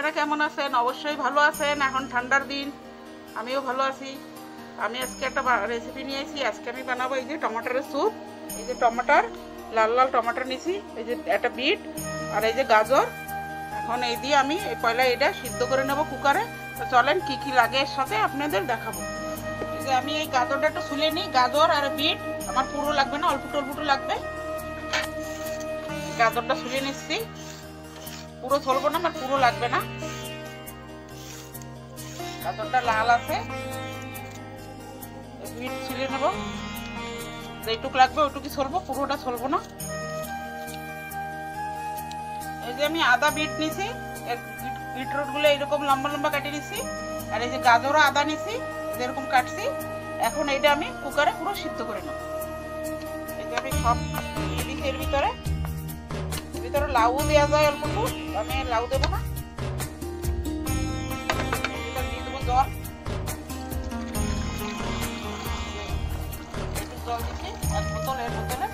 আপনারা কেমন আছেন? অবশ্যই ভালো আছেন। এখন ঠান্ডার দিন, আমিও ভালো আছি। আমি আজকে একটা রেসিপি নিয়ে এসেছি। আজকে আমি বানাবো এই যে টমেটোর স্যুপ। এই যে টমেটোর লাল লাল টমেটো নিয়েছি, এই যে একটা বিট আর এই যে গাজর। এখন এই দিয়ে আমি পয়লা এটা সিদ্ধ করে নেব কুকারে। তো চলেন কি কি লাগে এর সাথে আপনাদের দেখাবো। এই যে আমি এই গাজরটা একটু ছুলে নিই। গাজর আর বিট আমার পুরো লাগবে না, অল্প টল্প লাগবে। গাজরটা ছুলে নিচ্ছি, পুরো ছলবো না, আমার পুরো লাগবে না। গাজরটা লাল আছে, বিট ছিলে নেব, যেটুক লাগবে ওইটুকু ছলবো, পুরোটা ছলবো না। এই যে আমি আদা বিট নিছি, বিটরুট গুলো এরকম লম্বা লম্বা কাটিয়ে নিছি। আর এই যে গাজরও আদা নিছি, এরকম কাটছি। এখন এইটা আমি কুকারে পুরো সিদ্ধ করে নেব। এই যে আমি সব দিয়ে দিচ্ছি। এর ভিতরে লাউ দেওয়া যায় অল্প একটু, আমি লাউ দেবো না। দিয়ে দেবো জল, জল দিচ্ছি এক বোতল, এর বোতলে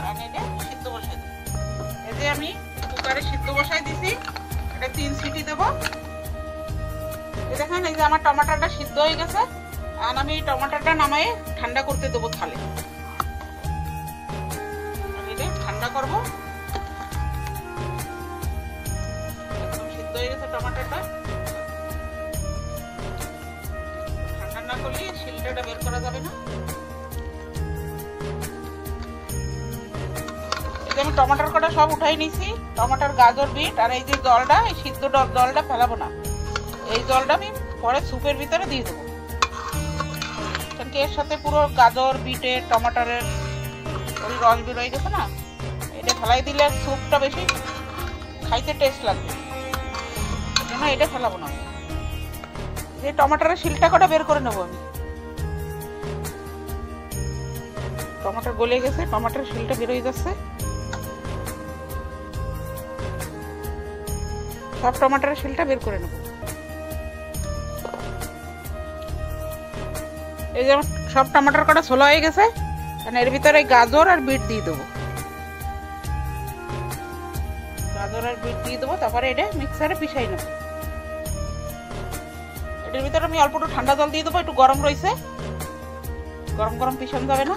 আমি এটা সিদ্ধ বসাই দেবো। এই যে আমি কুকারে সিদ্ধ বসাই দিছি, এটা 3 সিটি দেবো। এই দেখেন, এই যে আমার টমেটোটা সিদ্ধ হয়ে গেছে। আর আমি এই টমেটোটা নামাই ঠান্ডা করতে দেবো থালে। আমি এটা ঠান্ডা করবো। একদম সিদ্ধ হয়ে গেছে টমেটোটা। ঠান্ডা না করলে শিলটা বের করা যাবে না। আমি টমেটোর কটা সব উঠাই নিছি। টমেটোর, গাজর, বিট আর এই যে জলটা, এই সিদ্ধ জলটা ফেলাবো না। এই জলটা আমি পরে স্যুপের ভিতরে দিয়ে দেবো। এর সাথে পুরো গাজর, বিটের, টমেটোরের ওই রস বেরোয় গেছে না, এটা ফেলাই দিলে স্যুপটা বেশি খাইতে টেস্ট লাগবে। এই জন্য এটা ফেলাবো না। এই টমেটোরের শিলটা কটা বের করে নেবো আমি। টমেটো গলে গেছে, টমেটোর শিলটা বেরোয় যাচ্ছে। সব টমেটোর শিলটা বের করে নেব। এই যে সব টমেটোর কটা ছোলা হয়ে গেছে। এর ভিতরে গাজর আর বিট দিয়ে দেবো। গাজর আর বিট দিয়ে দেবো, তারপরে এটা মিক্সারে পিষাই নেব। এটার ভিতরে আমি অল্প একটু ঠান্ডা জল দিয়ে দেবো, একটু গরম রয়েছে, গরম গরম পিষানো যাবে না।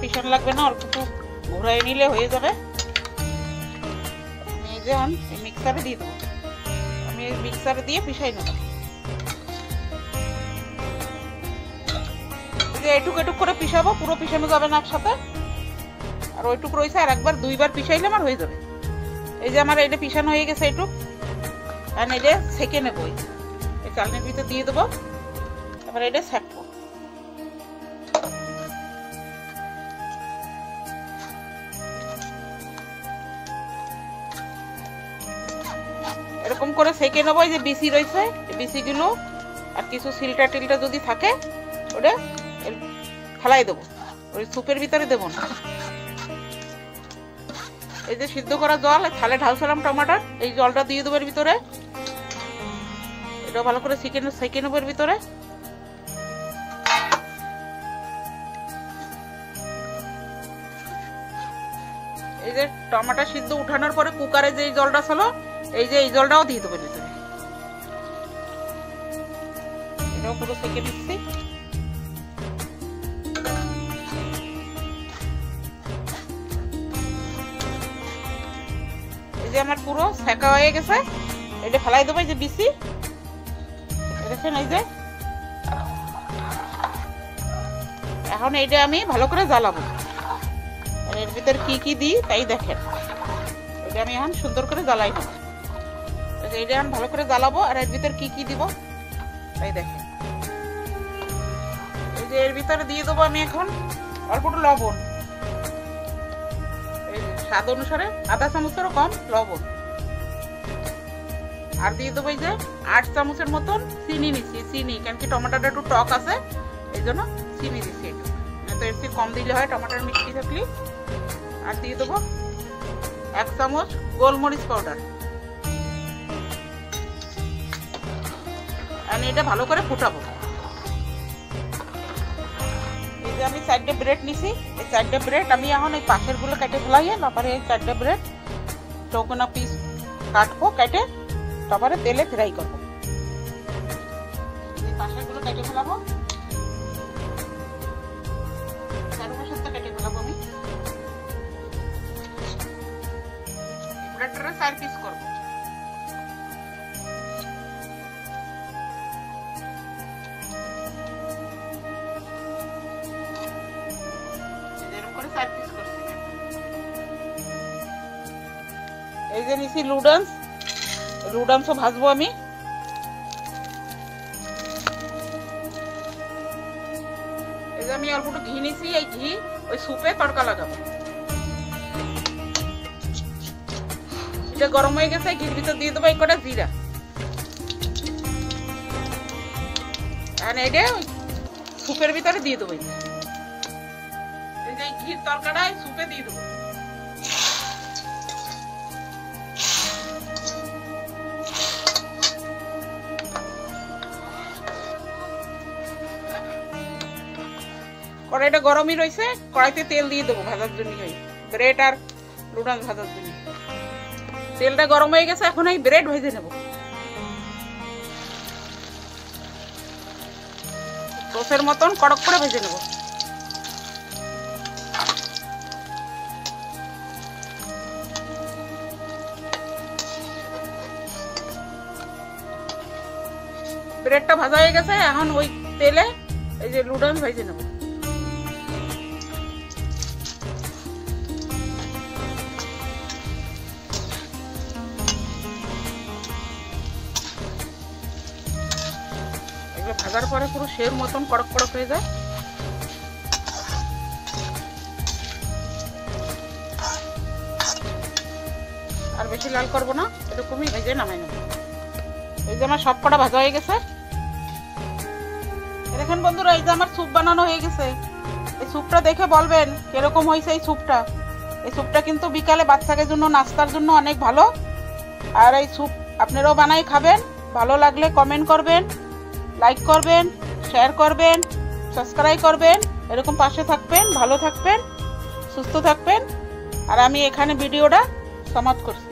পিছন লাগবে না, অল্প একটু ঘুরাই নিলে হয়ে যাবে। আমি এই যে মিক্সারে দিয়ে দেবো। আমি এই মিক্সারে দিয়ে পিষাই নেব। এইটুকু এটুক করে পিষাবো, পুরো পিছানো যাবে না একসাথে। আর ওইটুক রয়েছে, আর একবার 2বার পিষাইলে আমার হয়ে যাবে। এই যে আমার এটা পিছানো হয়ে গেছে এইটুক। আর এটা সেকে নেবো, এই চালনির ভিতরে দিয়ে দেবো। এবার এটা সেকবো। এরকম করে সেকে নেবো। এই যে বিসি রয়েছে, বিসিগুলো আর কিছু সিলটা টিলটা যদি থাকে ওটা ফেলাই দেবো, ওই স্যুপের ভিতরে দেবো না। এই যে সিদ্ধ করা জল থালে ঢালছিলাম টমেটোর, এই জলটা দিয়ে দেবো এর ভিতরে। এটা ভালো করে সেকে নেবো এর ভিতরে। এই যে টমেটো সিদ্ধ উঠানোর পরে কুকারে যে জলটা ছিল, এই যে এই জলটাও দিয়ে দেবো ভিতরে। এটাও পুরো সেকে দিচ্ছি। এই যে আমার পুরো সেকা হয়ে গেছে, এটা ফেলাই দেবো। এই যে বিসি দেখেন, এই যে এখন এইটা আমি ভালো করে জ্বালাবো। আর এর ভিতরে কি কি দিই তাই দেখেন। এটা আমি এখন সুন্দর করে জ্বালাই দেবো। এইটা এখন ভালো করে জ্বালাবো। আর এর ভিতরে কি কি দিব তাই দেখেন। এই যে এর ভিতরে দিয়ে দেবো আমি এখন অল্প একটু লবণ, এই স্বাদ অনুসারে আধা চামচেরও কম লবণ। আর দিয়ে দেবো এই যে 8 চামচের মতন চিনি নিচ্ছি। চিনি কেন কি টমেটোটা একটু টক আছে, এই জন্য চিনি দিচ্ছি একটু। তো এর থেকে কম দিলে হয় টমেটোর মিষ্টি থাকলে। আর দিয়ে দেবো 1 চামচ গোলমরিচ পাউডার। আমি এটা ভালো করে ফুটাবো। এই যে আমি 4টে ব্রেড নিছি, এই 4টে ব্রেড আমি এখন এই পাশের গুলো কেটে ফেলাইয়ে, তারপরে এই 4টে ব্রেড চৌকোনা পিস কাটবো, কেটে তারপরে তেলে ফ্রাই করবো। এই পাশের গুলো কেটে ফেলাবো, চারপাশেরটা কেটে ফেলাবো। আমি ব্রেডটা 4 পিস করবো। এই যে নিছি লুডান্সও ভাজবো আমি। এই যে আমি অল্প একটু ঘি নিছি, এই ঘি ওই স্যুপে তড়কা লাগাবো। এটা গরম হয়ে গেছে, ঘির ভিতর দিয়ে দেবো এই কটা জিরা, আর এটা স্যুপের ভিতরে দিয়ে দেবো। এই যে ঘির তরকাটা স্যুপে দিয়ে দেবো। কড়াইটা গরমই রয়েছে, কড়াইতে তেল দিয়ে দেবো ভাজার জন্য, ব্রেড আর লুডান্স ভাজার জন্য। তেলটা গরম হয়ে গেছে, এখন এই ব্রেড ভেজে নেব। টোস্টের মতন কড়ক করে ভেজে নেব। ব্রেডটা ভাজা হয়ে গেছে, এখন ওই তেলে এই যে লুডান্স ভেজে নেব। ভাজার পরে পুরো সের মতন কড়ক কড়ক হয়ে যায়। আর বেশি লাল করবো না, এরকমই ভেজে নামাই নেব। এই যে আমার সব কটা ভাজা হয়ে গেছে। দেখেন বন্ধুরা, এই যে আমার স্যুপ বানানো হয়ে গেছে। এই স্যুপটা দেখে বলবেন কিরকম হয়েছে এই স্যুপটা। এই স্যুপটা কিন্তু বিকালে বাচ্চাদের জন্য, নাস্তার জন্য অনেক ভালো। আর এই স্যুপ আপনারাও বানাই খাবেন। ভালো লাগলে কমেন্ট করবেন, লাইক করবেন, শেয়ার করবেন, সাবস্ক্রাইব করবেন। এরকম পাশে থাকবেন, ভালো থাকবেন, সুস্থ থাকবেন। আর আমি এখানে ভিডিওটা সমাপ্ত করছি।